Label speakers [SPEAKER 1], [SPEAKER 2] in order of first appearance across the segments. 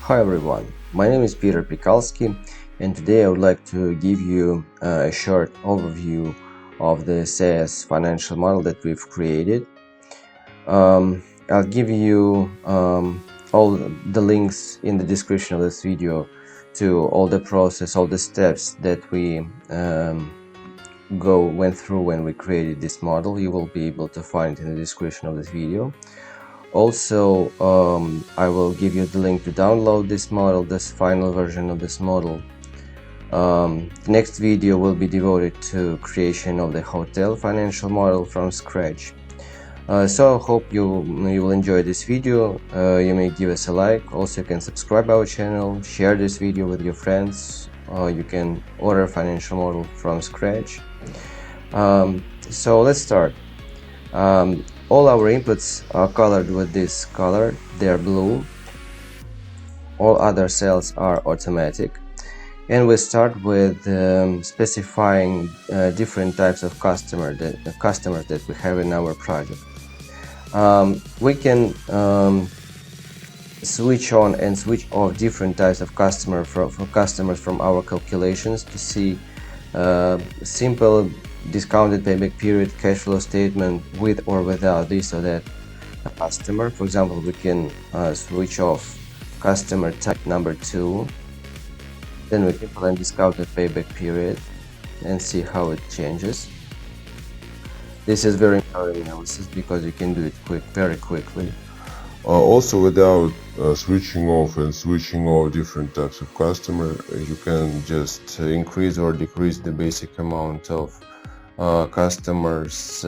[SPEAKER 1] Hi everyone, my name is Piterpakulski, and today I would like to give you a short overview of the SaaS financial model that we've created. I'll give you all the links in the description of this video to all the process, all the steps that we went through when we created this model. You will be able to find it in the description of this video. Also, I will give you the link to download this model, this final version of this model. The next video will be devoted to creation of the hotel financial model from scratch. So I hope you will enjoy this video. You may give us a like. Also, you can subscribe our channel, share this video with your friends. You can order financial model from scratch. So let's start. All our inputs are colored with this color, they're blue. All other cells are automatic. And we start with specifying different types of customers that we have in our project. We can switch on and switch off different types of customers from our calculations to see simple discounted payback period, cash flow statement with or without this or that customer. For example, we can switch off customer type number 2, then we can plan discounted payback period and see how it changes. This is very important analysis because you can do it very quickly.
[SPEAKER 2] Also, without switching off and switching off different types of customer, you can just increase or decrease the basic amount of customers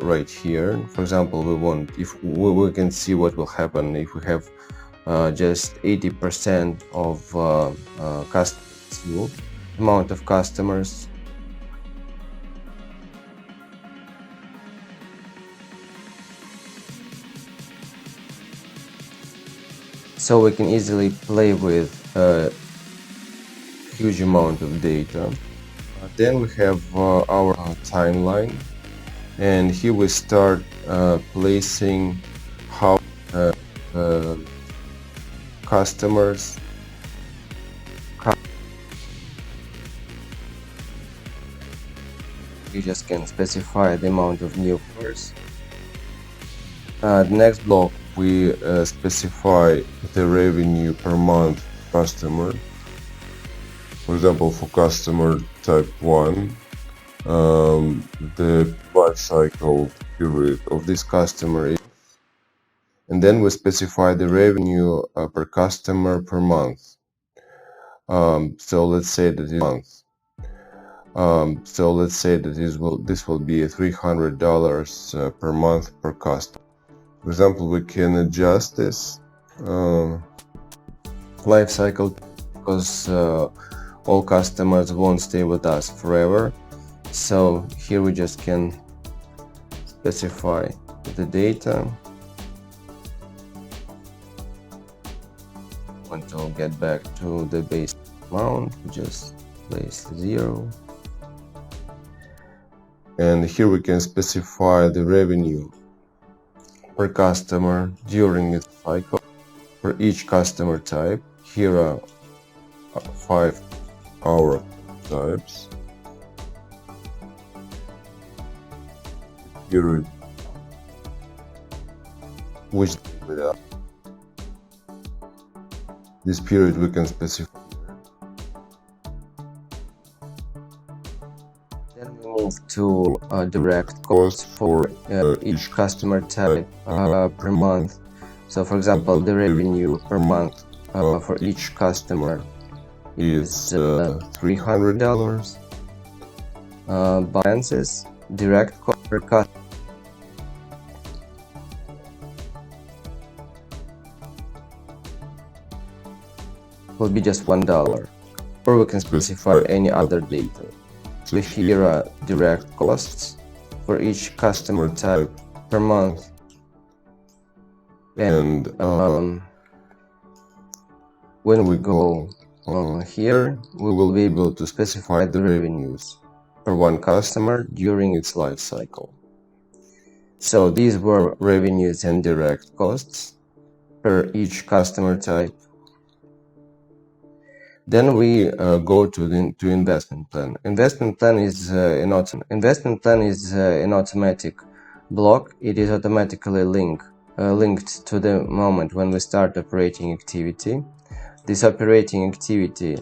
[SPEAKER 2] right here. For example, we can see what will happen if we have just 80% of amount of customers.
[SPEAKER 1] So we can easily play with a huge amount of data.
[SPEAKER 2] Then we have our timeline, and here we start placing how customers
[SPEAKER 1] You just can specify the amount of new cars. The next block
[SPEAKER 2] we specify the revenue per month customer. For example, for customer type 1, the life cycle period of this customer is, and then we specify the revenue per customer per month. So let's say that this will be $300 per month per customer. For example, we can adjust this
[SPEAKER 1] life cycle because all customers won't stay with us forever. So here we just can specify the data. Want to get back to the base amount, just place 0.
[SPEAKER 2] And here we can specify the revenue per customer during its cycle for each customer type. Here are 5 our types. Period which without this period we can specify.
[SPEAKER 1] Then we move to direct costs for each customer type per month. So for example, the revenue per month for each customer is $300. Balances, direct cost per customer will be just $1, or we can specify any other data. So here are direct costs for each customer type per month, and when we go here, we will be able to specify the revenues for one customer during its life cycle. So these were revenues and direct costs per each customer type.
[SPEAKER 2] Then we go to investment plan. Investment plan is an automatic block. It is automatically linked to the moment when we start operating activity. This operating activity,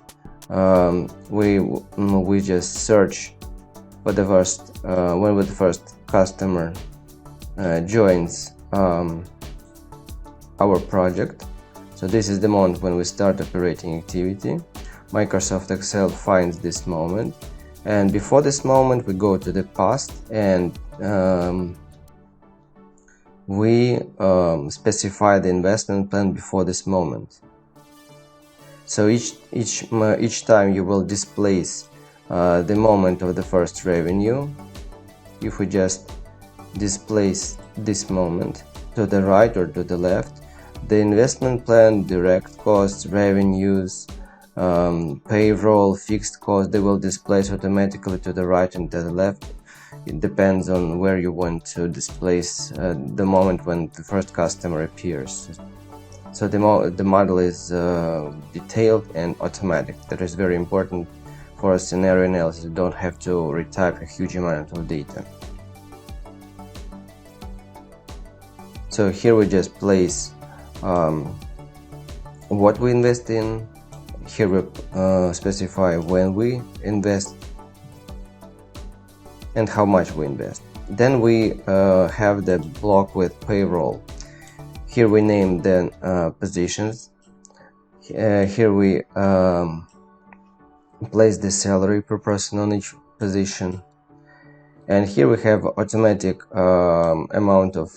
[SPEAKER 2] we just search for the first when the first customer joins our project. So this is the moment when we start operating activity. Microsoft Excel finds this moment, and before this moment we go to the past and we specify the investment plan before this moment. So each time you will displace the moment of the first revenue. If we just displace this moment to the right or to the left, the investment plan, direct costs, revenues, payroll, fixed costs, they will displace automatically to the right and to the left. It depends on where you want to displace the moment when the first customer appears. So the model is detailed and automatic. That is very important for a scenario analysis. You don't have to retype a huge amount of data. So here we just place what we invest in. Here we specify when we invest and how much we invest. Then we have the block with payroll. Here we name the positions. Here we place the salary per person on each position. And here we have automatic amount of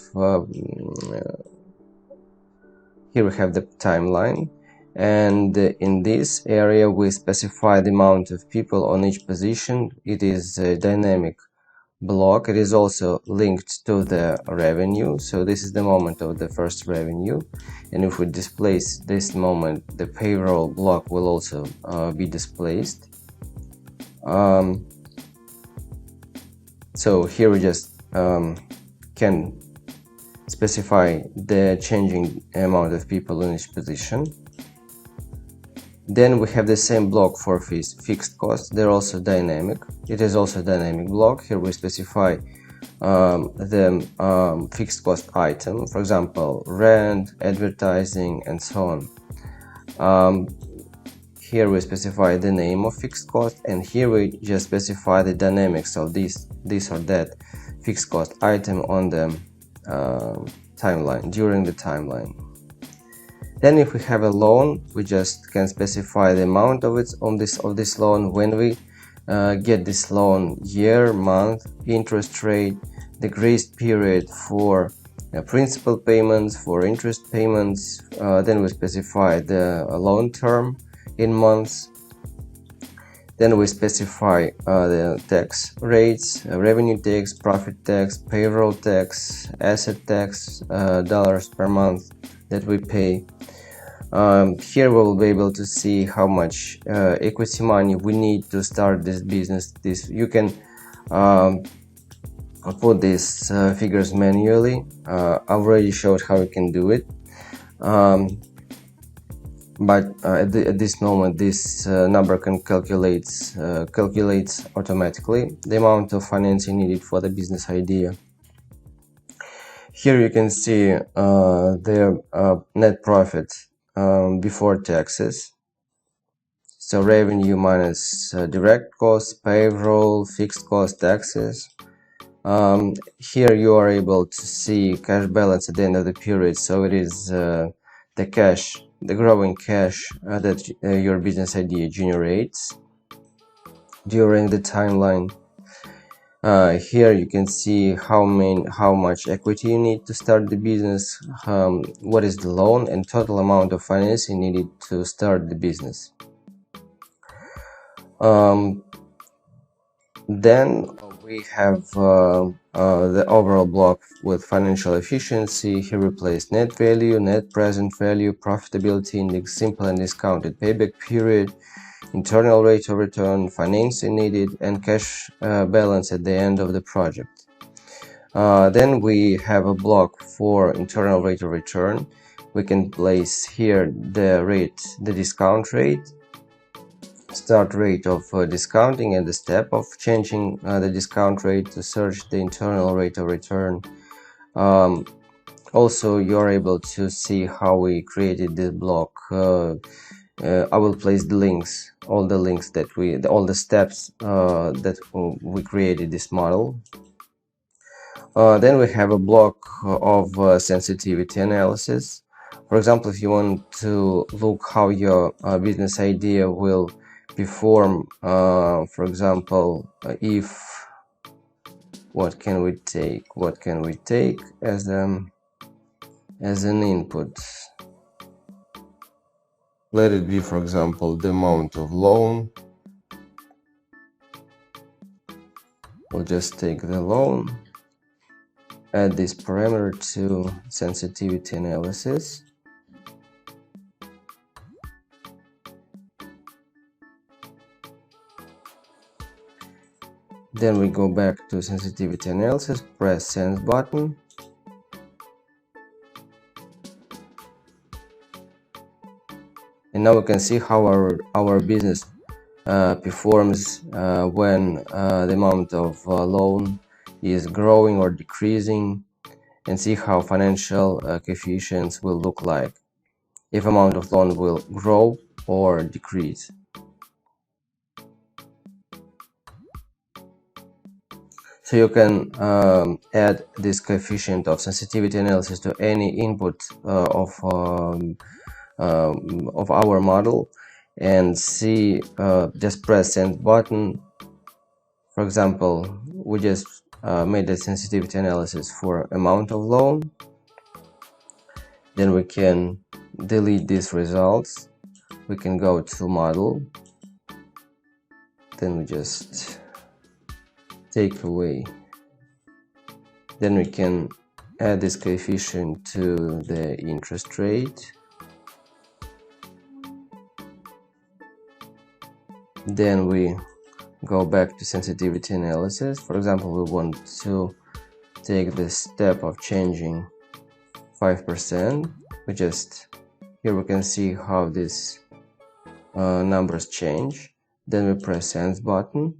[SPEAKER 2] here we have the timeline, and in this area we specify the amount of people on each position. It is a dynamic block. It is also linked to the revenue, so this is the moment of the first revenue, and if we displace this moment, the payroll block will also be displaced. So here we just can specify the changing amount of people in each position. Then we have the same block for fixed costs. They're also dynamic. It is also a dynamic block. Here we specify the fixed cost item, for example, rent, advertising, and so on. Here we specify the name of fixed cost, and here we just specify the dynamics of this or that fixed cost item on the timeline, during the timeline. Then if we have a loan, we just can specify the amount of this loan, when we get this loan, year, month, interest rate, the grace period for principal payments, for interest payments. Then we specify the loan term in months. Then we specify the tax rates, revenue tax, profit tax, payroll tax, asset tax, dollars per month that we pay. Here we will be able to see how much equity money we need to start this business. You can put these figures manually. I already showed how you can do it, but at this moment this number can calculates automatically the amount of financing needed for the business idea. Here you can see the net profit before taxes, so revenue minus direct costs, payroll, fixed cost, taxes. Here you are able to see cash balance at the end of the period, so it is the growing cash that your business idea generates during the timeline. Here you can see how much equity you need to start the business, what is the loan and total amount of financing needed to start the business. Then we have the overall block with financial efficiency. Here we place net value, net present value, profitability index, simple and discounted payback period, internal rate of return, financing needed, and cash balance at the end of the project. Then we have a block for internal rate of return. We can place here the discount rate,
[SPEAKER 1] start rate of discounting and the step of changing the discount rate to search the internal rate of return. Also, you're able to see how we created this block. I will place the links, all the links that all the steps that we created this model. Then we have a block of sensitivity analysis. For example, if you want to look how your business idea will perform, for example, if what can we take as an input?
[SPEAKER 2] Let it be, for example, the amount of loan.
[SPEAKER 1] We'll just take the loan, add this parameter to sensitivity analysis. Then we go back to sensitivity analysis, press send button. And now we can see how our business performs when the amount of loan is growing or decreasing, and see how financial coefficients will look like if amount of loan will grow or decrease. So you can add this coefficient of sensitivity analysis to any input of our model and see. Just press send button. For example, we just made a sensitivity analysis for amount of loan. Then we can delete these results. We can go to model, then we just take away. Then we can add this coefficient to the interest rate. Then we go back to sensitivity analysis. For example, we want to take the step of changing 5%. Here we can see how these numbers change. Then we press send button.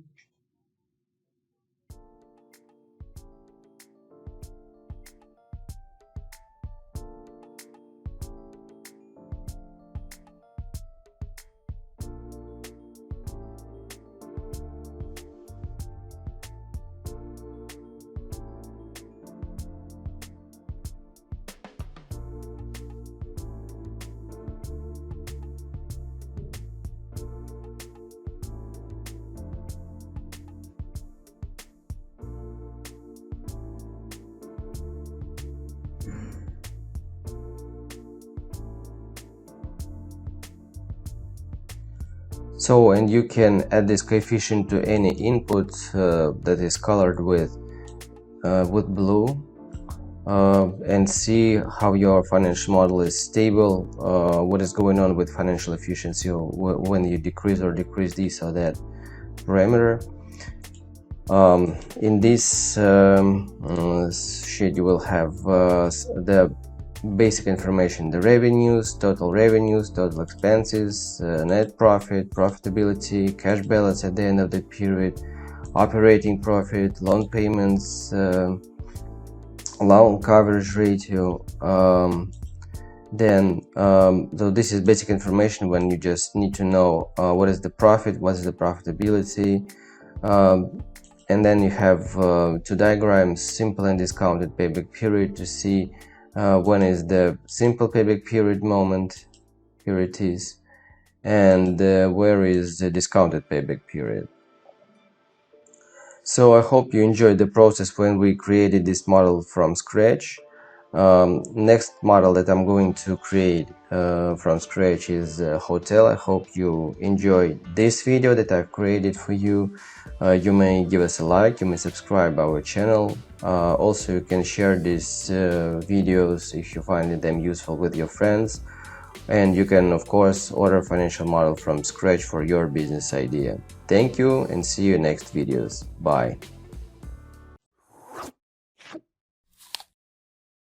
[SPEAKER 1] So, and you can add this coefficient to any input that is colored with blue, and see how your financial model is stable, what is going on with financial efficiency when you decrease this or that parameter. In this sheet you will have the basic information: the revenues, total expenses, net profit, profitability, cash balance at the end of the period, operating profit, loan payments, loan coverage ratio. So this is basic information when you just need to know what is the profit, what is the profitability, and then you have two diagrams: simple and discounted payback period, to see when is the simple payback period moment, here it is, and where is the discounted payback period. So I hope you enjoyed the process when we created this model from scratch. Next model that I'm going to create from scratch is a hotel. I hope you enjoyed this video that I've created for you. You may give us a like, you may subscribe our channel. Also, you can share these videos if you find them useful with your friends. And you can, of course, order financial model from scratch for your business idea. Thank you, and see you in next videos. Bye.